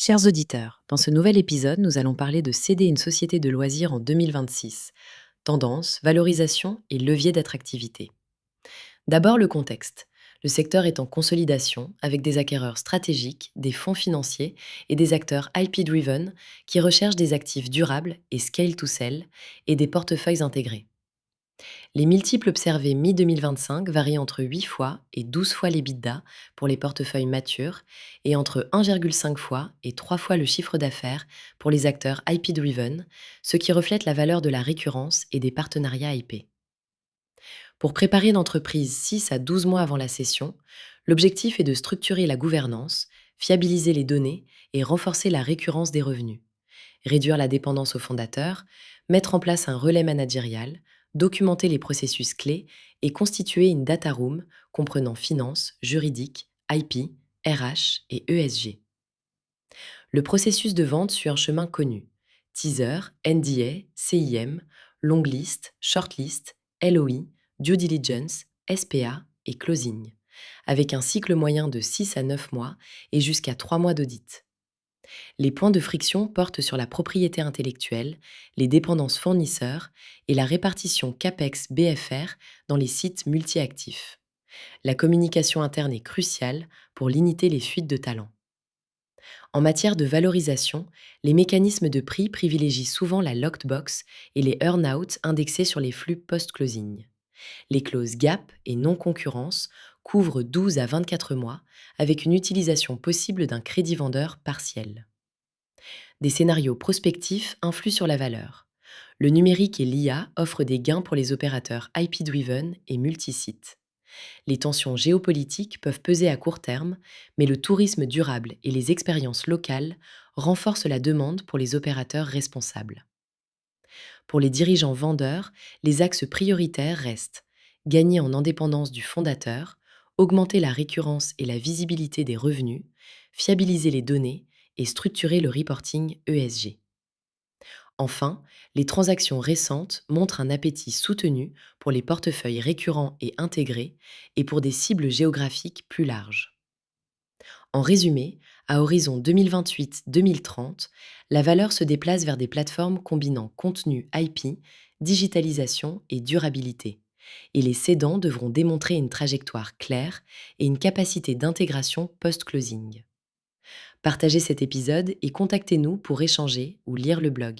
Chers auditeurs, dans ce nouvel épisode, nous allons parler de céder une société de loisirs en 2026. Tendance, valorisation et levier d'attractivité. D'abord le contexte. Le secteur est en consolidation avec des acquéreurs stratégiques, des fonds financiers et des acteurs IP-driven qui recherchent des actifs durables et scale to sell et des portefeuilles intégrés. Les multiples observés mi-2025 varient entre 8 fois et 12 fois l'EBITDA pour les portefeuilles matures et entre 1,5 fois et 3 fois le chiffre d'affaires pour les acteurs IP-driven, ce qui reflète la valeur de la récurrence et des partenariats IP. Pour préparer l'entreprise 6 à 12 mois avant la session, l'objectif est de structurer la gouvernance, fiabiliser les données et renforcer la récurrence des revenus, réduire la dépendance aux fondateurs, mettre en place un relais managérial, documenter les processus clés et constituer une data room comprenant finance, juridique, IP, RH et ESG. Le processus de vente suit un chemin connu. Teaser, NDA, CIM, long list, shortlist, LOI, due diligence, SPA et closing, avec un cycle moyen de 6 à 9 mois et jusqu'à 3 mois d'audit. Les points de friction portent sur la propriété intellectuelle, les dépendances fournisseurs et la répartition CAPEX-BFR dans les sites multi-actifs. La communication interne est cruciale pour limiter les fuites de talents. En matière de valorisation, les mécanismes de prix privilégient souvent la locked box et les earn-out indexés sur les flux post-closing. Les clauses gap et non-concurrence couvrent 12 à 24 mois avec une utilisation possible d'un crédit vendeur partiel. Des scénarios prospectifs influent sur la valeur. Le numérique et l'IA offrent des gains pour les opérateurs IP-driven et multisites. Les tensions géopolitiques peuvent peser à court terme, mais le tourisme durable et les expériences locales renforcent la demande pour les opérateurs responsables. Pour les dirigeants vendeurs, les axes prioritaires restent gagner en indépendance du fondateur, augmenter la récurrence et la visibilité des revenus, fiabiliser les données et structurer le reporting ESG. Enfin, les transactions récentes montrent un appétit soutenu pour les portefeuilles récurrents et intégrés et pour des cibles géographiques plus larges. En résumé, à horizon 2028-2030, la valeur se déplace vers des plateformes combinant contenu IP, digitalisation et durabilité. Et les cédants devront démontrer une trajectoire claire et une capacité d'intégration post-closing. Partagez cet épisode et contactez-nous pour échanger ou lire le blog.